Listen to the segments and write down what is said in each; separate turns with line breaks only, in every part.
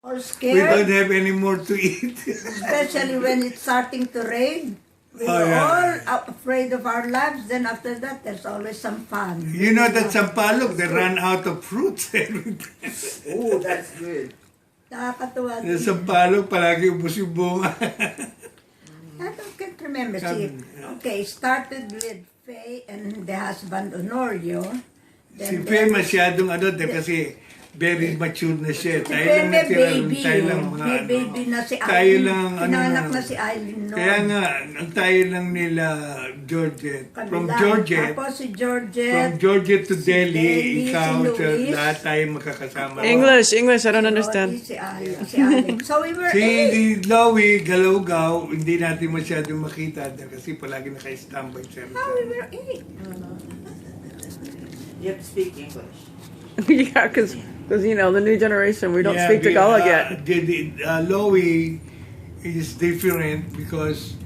All
We
scared,
don't have any more to eat.
especially when it's starting to rain. We
Oh,
were
yeah.
all afraid of our lives. Then after that, there's always some fun.
You know that Sampaloc, they run out of fruits every time.
Oh, that's good.
Nakakatuwa.
Sa Sampaloc, palagi ubos yung bunga.
I can't remember. See, okay, started with Faye and the husband Honorio.
Si Fe masyadong kasi very mature na siya.
Si
Tayo
Faye
lang
may
natira,
baby.
tayo lang mga
May baby na si
Tayo
Aileen.
lang,
Pinanak na si Aileen noon.
Kaya nga, ang tayo lang nila, Georgette. From
Kabila.
Georgette,
Tapos si
from
Georgette.
Georgette to Delhi,
Delhi,
ikaw,
si
sa
Luis.
lahat tayo makakasama.
English, I don't understand.
Si Aileen. So we were
Si
eight.
Lowy, Galawgaw, hindi natin masyadong makita kasi palagi naka-standby siya.
Oh, we were eight.
You have to speak English.
Yeah, because the new generation, we don't speak Tagalog yet.
Lowy is different because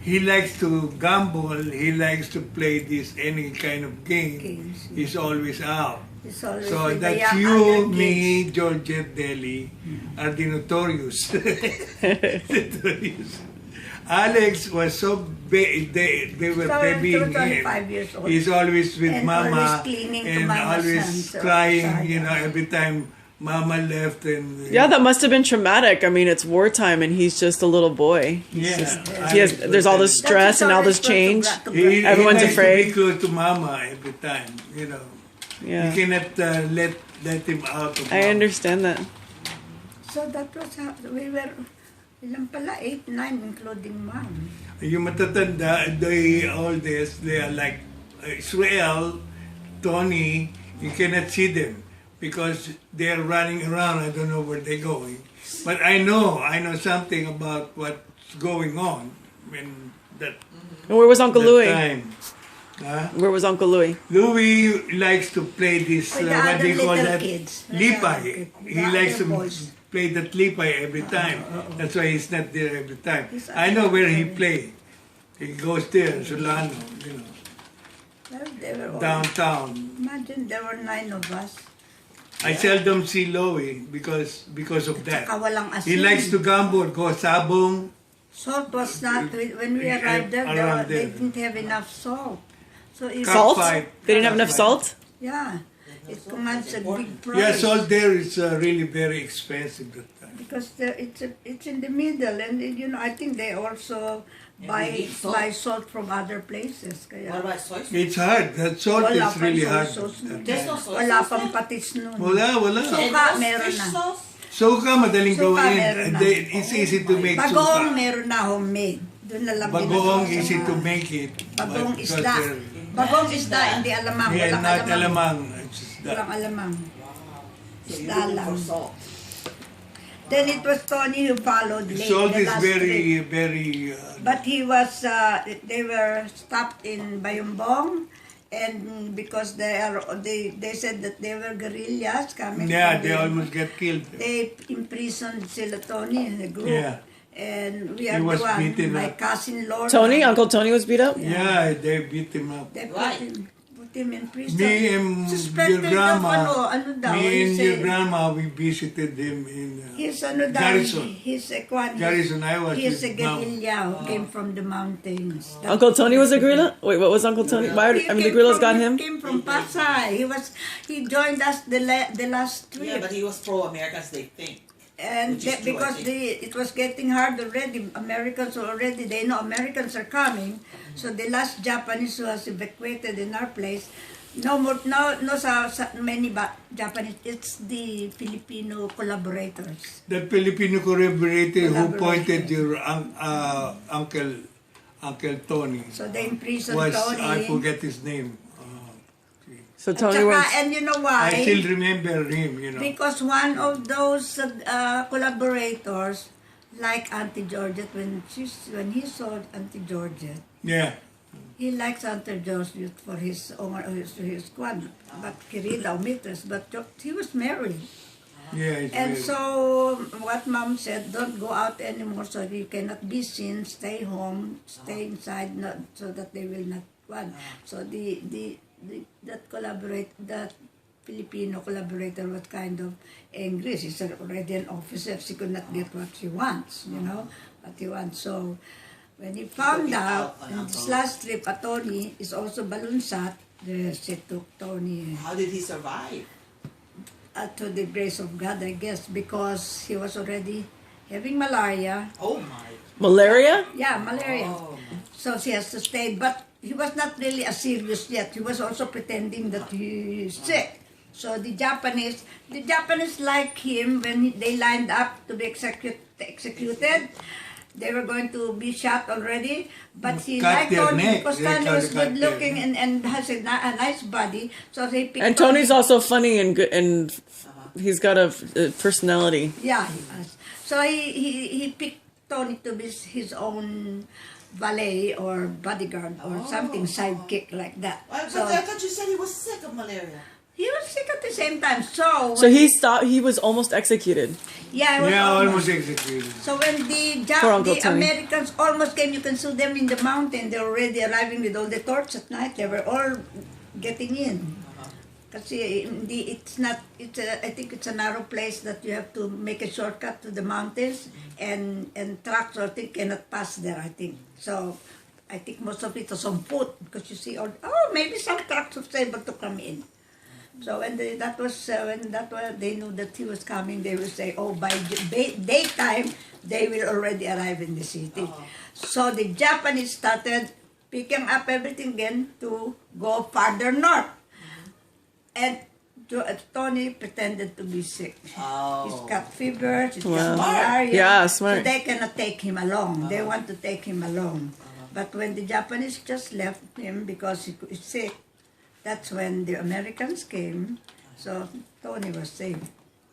he likes to gamble, he likes to play any kind of game.
Games.
He's always out.
It's always
So
with the
that's
young
you,
other
me,
kids.
Georgette, Delhi are the notorious. Notorious. Alex was so big, they were
So,
babying
he was only
him.
5 years old.
He's always with
And
Mama
always clinging to
and
Mama's
always
hands,
crying,
so,
every time Mama left and
Yeah, that must have been traumatic. I mean, it's wartime, and he's just a little boy. There's all this stress and all this change. Everyone's
he likes
afraid.
to be close to Mama every time,
Yeah,
You cannot let him out of
I
Mama.
understand that.
So that was how we were, ilang pala, 8, 9, including mom.
Yung matatanda, the oldest, they are like Israel, Tony, you cannot see them because they are running around. I don't know where they're going. But I know something about what's going on in that,
And where was Uncle
that
Louis?
time. Huh?
Where was Uncle Louis?
Louis likes to play this,
With the
what
other
do you call
little
that?
kids. With
Lipay.
the
He
other
likes to
boys.
play that lipay every time. That's why he's not there every time.
He's
I know where he play. He goes there, Solano,
Well, they were all,
downtown.
imagine there were 9 of us.
I seldom see Louie because of that.
Saka walang asin.
He likes to gamble, go sabong.
Salt was not, when we arrived there,
Around
they
there.
didn't have enough salt. So if,
Salt?
Fight.
They didn't have enough salt?
yeah, it commands a big price.
Yeah, salt there is really very expensive that time.
Because it's in the middle, and I think they also
we eat salt.
buy salt from other places. Kaya
What about soy sauce?
It's hard. That salt
wala
is
pang
really
soy
hard.
sauce nun.
There's no soy
Wala
sauce
pang
there?
patis nun.
Wala.
Suka,
And
meron
fish
na.
sauce?
Suka, madaling
Suka,
gawin.
meron na.
It's easy to make
Bagoong
suka.
meron na homemade. Doon na lang
Bagoong
ginagawa sa
easy to
mga-
make it.
Bagoong
but
isda.
because
Bagoong isda, hindi alamang.
they're- Yeah,
Walang
not
alamang.
alamang. It's just
Walang
that.
alamang.
So you're
Isda
looking
lang.
for salt.
Then it was Tony who followed late.
Salt
the
is
last
very,
trip.
very...
But he was, they were stopped in Bayumbong, and because they said that they were guerrillas coming
yeah,
from
they
the-
almost get killed.
They imprisoned sila Tony in a group.
Yeah.
And we
He
are
was
the one,
beaten
my
up.
cousin Laura.
Tony? Uncle Tony was beat up?
Yeah, they beat him up.
They
Why?
put him in prison.
Me and
Suspected
your grandma,
of ano daw,
me and
he's
your
a-
grandma, we visited him in
He's ano daw,
Garrison.
he's a kwan.
Garrison, I was
He's a
with Mom.
guerrilla who came from the mountains.
Uncle Tony was a gorilla? Wait, what was Uncle Tony? Why?
He
I mean, the
came
gorillas
from-
got him?
He came from Pasay. He joined us the last trip.
Yeah, but he was pro-Americans, they think.
And
Which is true, I
because
think.
it was getting hard already, Americans already, they know Americans are coming. So the last Japanese who was evacuated in our place, no sa many Japanese, it's the Filipino collaborators.
The Filipino collaborator who
Collaboration.
pointed your Uncle Tony
So they imprisoned
was,
Tony.
I forget his name.
So
At
Tony
saka,
was...
and you know why?
I still remember him,
Because one of those collaborators, like Auntie Georgette, when he saw Auntie Georgette,
Yeah.
he likes Auntie Georgette for his squad, but querida o mistress, but he was married.
Yeah, it's
And
very-
so what Mom said, don't go out anymore so you cannot be seen, stay home, stay inside, so that they will not run. So that Filipino collaborator was kind of angry. She's already an officer. She could not get what she wants, what he wants. So when he found out, in this last trip, Tony is also Balunsat, she took Tony.
How did he survive?
To the grace of God, I guess, because he was already having malaria.
Oh my.
Malaria?
Yeah, malaria.
Oh.
So she has to stay. But he was not really as serious yet. He was also pretending that he is sick. So the Japanese like him when they lined up to be executed. They were going to be shot already, but he
Cut
liked
their
Tony
neck.
because
They
Tony
tried
was
to cut
good
their
looking and has a nice body. So they picked
And Tony's also funny and good, and he's got a personality.
Yeah, he was. So he picked Tony to be his own valet or bodyguard or something, sidekick like that.
But
So
I thought you said he was sick of malaria.
he was sick at the same time. So
So he stopped. He was almost executed.
yeah, it was
Yeah,
almost.
almost executed.
So when
For Uncle
the
Tony.
Americans almost came, you can see them in the mountain. They're already arriving with all the torch at night. They were all getting in. Kasi I think it's a narrow place that you have to make a shortcut to the mountains, and trucks or thing cannot pass there, I think. So I think most of it was on foot because you see maybe some trucks was able to come in. So when they knew that he was coming, they would say, by daytime they will already arrive in the city. So the Japanese started picking up everything again to go farther north. And Tony pretended to be sick.
Oh.
He's got fever, he's
Wow.
got malaria.
Yeah, smart.
So they cannot take him along. They want to take him along. But when the Japanese just left him because he is sick, that's when the Americans came. So Tony was saved.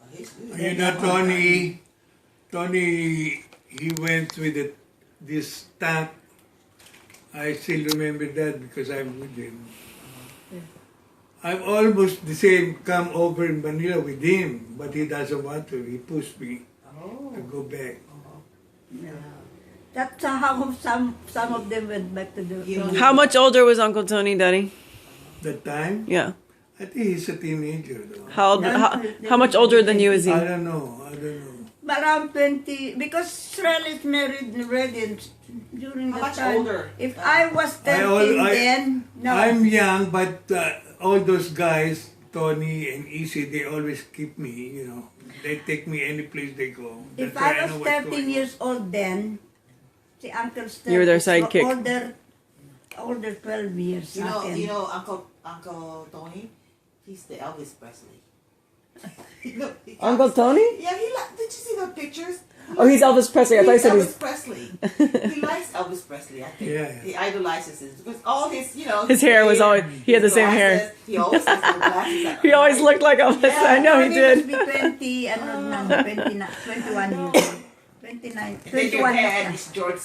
He's good.
You know, Tony, he went with this tank. I still remember that because I'm with him. I'm almost the same, come over in Manila with him, but he doesn't want to. He pushed me to go back.
Yeah. That's how some of them went back to the.
You know,
How much older was Uncle Tony, Daddy?
That time,
Yeah.
I think he's a teenager though.
How much older than you is he?
I don't know.
Around 20, because Shrel is married already during
How
the
much
time.
older?
If I was 13 then, no.
I'm young, but all those guys, Tony and Isi, they always keep me, They take me any place they go.
If
That's why
I
know
was
what's
13
going
years old then, si Uncle Stel
You were their
is
sidekick.
older 12 years.
You know,
akin.
Uncle Tony, he's the Elvis Presley.
Uncle Tony?
Yeah, did you see the pictures?
Oh, he's Elvis Presley. I thought you said
Elvis
he's.
Presley. He likes Elvis Presley, I think.
Yeah.
He idolizes it because all his,
His hair was always. He had the
his
same
glasses,
hair.
He always has the glasses. Like,
He always looked like Elvis.
Yeah,
I know he
Tony
did.
must be 20, 29, 21 years old. 29,
Then
21
your
years
dad
old.
is George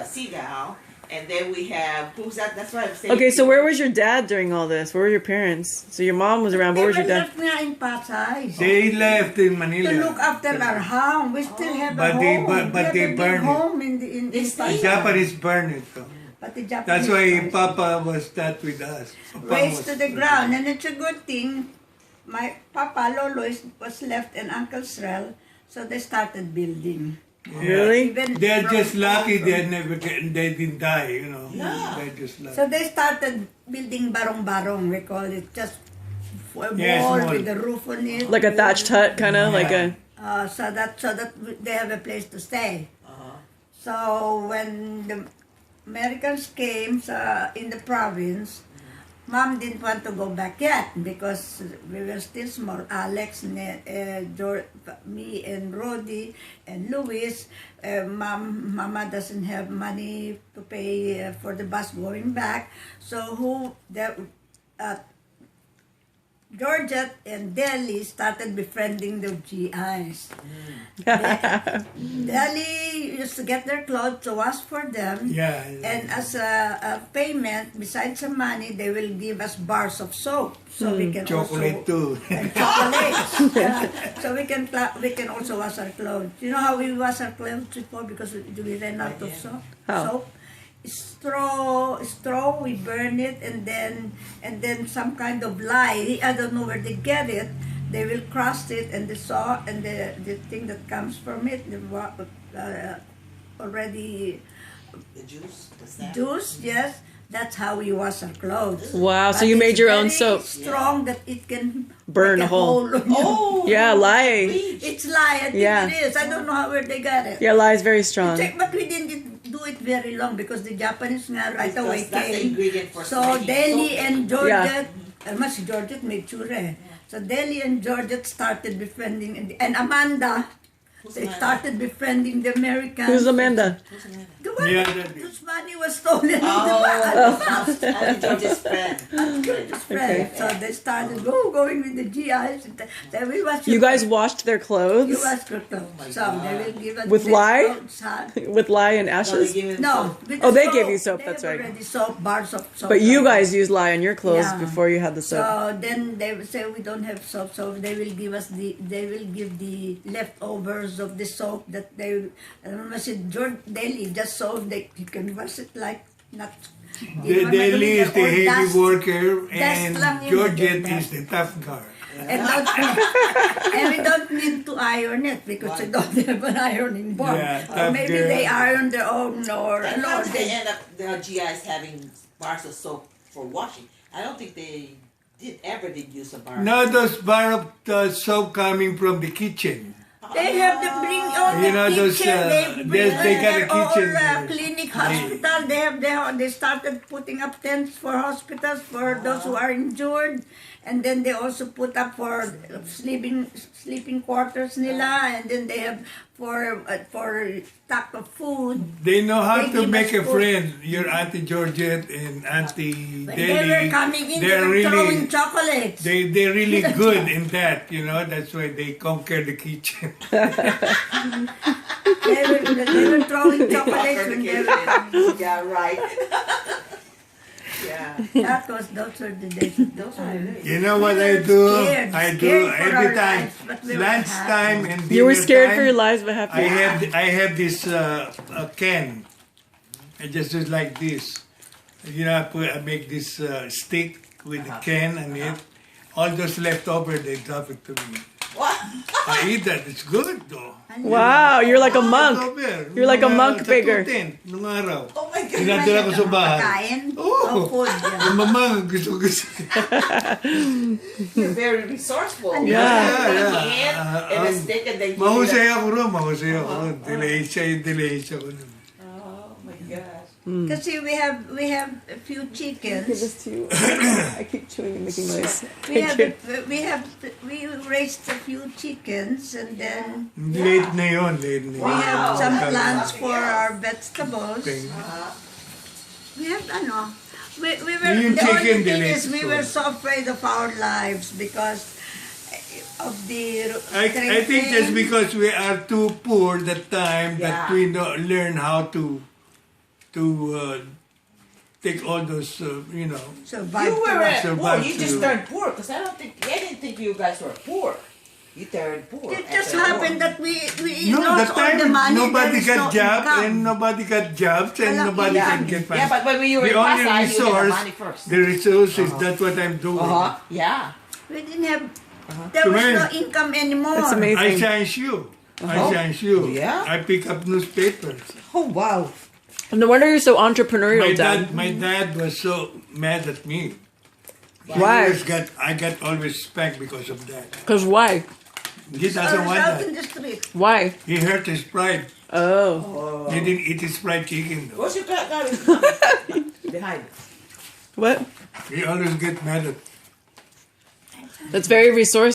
Seagal, and then we have who's that? That's what I'm saying.
Okay, so where was your dad during all this? Where were your parents? So your mom was around. Where was your dad?
They were in Pasay.
They left in Manila.
To look after our home. We still have
But
a
they
home.
bu- but
We have
they
a big
burned it.
home in
They
The
Pasay.
Japanese burned it though.
But the Japanese
That's why
burned it.
Papa was not with us. Papa
Raised
was-
to the ground. And it's a good thing. My Papa Lolo was left and Uncle Srel. So they started building.
Really?
Even
They're
from-
just lucky they didn't die,
Yeah.
They're just lucky.
So they started building barong-barong. We call it just a wall
small.
with a roof on it.
Like a thatched hut, kind of like
Yeah.
a.
So that they have a place to stay. So when the Americans came in the province, Mom didn't want to go back yet because we were still small. Alex, me and Rudy and Luis. Mama doesn't have money to pay for the bus going back. So Georgia and Delhi started befriending the GIs. Delhi used to get their clothes to wash for them.
Yeah.
And as a payment, besides some money, they will give us bars of soap. So we can
Chocolate
also...
too.
And chocolates. Yeah. So we can also wash our clothes. You know how we wash our clothes before because we ran out of soap?
How?
Soap? straw. We burn it, and then some kind of lye. I don't know where they get it. They will crust it, and the saw and the thing that comes from it, already
The juice, the sap.
juice. Yes, that's how we wash our clothes.
Wow, so
But
you made
it's
your own
very
soap.
Strong that it can
Burn
make
a hole.
Oh,
Yeah, lye.
bleach.
It's lye. I think
Yeah.
it is. I don't know where they got it.
Yeah, lye is very strong.
But we didn't do it very long because the Japanese nga right
Because
away
that's the
came.
ingredient for
So
making
Delhi
soap.
and Georgette, mas Georgette made chure. So Delhi and Georgette started befriending, and Amanda, they started befriending the Americans.
Who's Amanda?
The one
Yeah, that-
whose money was stolen
Oh,
in the back.
Only George's friend.
George's friend. So they started going with the GIs. Then we watched
You guys washed their
You
clothes
watch clothes. So they will give us
With
the
lye?
clothes, huh?
with lye and
So they
ashes?
give him
No.
some-
with
Oh,
the
they
soap.
gave you soap,
They
that's
have
right.
already soap, bars of soap.
But you guys used lye on your clothes
Yeah.
before you had the soap.
So then they will say we don't have soap, so they will give us they will give the leftovers of the soap that they. I said George Daly just soap you can wash it like not.
Delhi is the
or
heavy
dust.
worker,
Dust lang
and
yun,
Georgette
dust.
is the tough guy.
And we don't need to iron it because we don't have an ironing board.
Yeah,
Or
tough
maybe
girl.
they iron their own or
And
no,
how did they
they,
end up, the GIs having bars of soap for washing? I don't think they did use a bar.
Now those bar of soap coming from the kitchen.
they have to bring all
You
the
know, those,
kitchen. They
got a
have all
kitchen.
clinic, hospital. They started putting up tents for hospitals for those who are injured, and then they also put up for sleeping quarters nila, and then they have for stock of food.
They know how
They
to
give
make
us
a
food.
friend. Your Auntie Georgette and Auntie
When
Delhi.
they were coming in, they
they're
were throwing
really
chocolates.
they're really good in that. You know, that's why they conquer the kitchen.
They were throwing chocolates when they were coming.
Yeah, right. Yeah.
Those were the days.
Those are the days.
You know what
We
I
were
do?
scared,
I
scared
do
for
every
our
time.
lives, but we were
Lunchtime and dinner
You were scared
time,
for your lives, but happy.
I have this can. I just do it like this. You know, I make this stick with the can and it. All those leftover, they drop it to me.
What?
I eat that. It's good though.
Wow, you're like a monk.
Leftover.
You're like a monk bigger.
Nung araw.
Oh my God.
Dinadala ko sa bahay.
Pagkain?
Oo.
O food, yeah.
Yung mama, gusto.
You're very resourceful.
Yeah.
And a stick and then
Mahusay ako ron, mahusay ako ron. Delay ko nun.
Oh my gosh.
Kasi we have a few chickens.
this to you. I keep chewing and making noise.
We raised a few chickens, and then
Late na yun.
we have some
Wow.
plants for our vegetables.
Thing.
We have we were
Yung
the
chicken
only thing is
delays
we
so.
were so afraid of our lives because of the
I think that's because we are too poor that time that
Yeah.
we don't learn how to take all those,
survive.
You were poor.
Survive
You just
to-
turned poor because I didn't think you guys were poor. You turned poor.
It
at
just
the
happened
war.
that we
No,
lost
that
all the
time
money.
nobody
there is
got
no
jobs
income.
and nobody got jobs and
Walang
nobody
income.
can get money.
Yeah, but when you were
The
in
only
Pasay, you get the
resource,
money first.
the resource is that's what I'm doing.
Yeah.
We didn't have. There was no income anymore.
That's
I
amazing.
chance you. I chance you.
Yeah?
I pick up newspapers.
Oh wow.
No wonder you're so entrepreneurial,
My dad was so mad at me.
Why?
I got always spanked because of that.
Because why?
He doesn't want
out in
that.
the street.
Why?
He hurt his pride.
Oh.
He didn't eat his fried chicken though.
What's your guy behind?
What?
He always get mad at
That's very resourceful.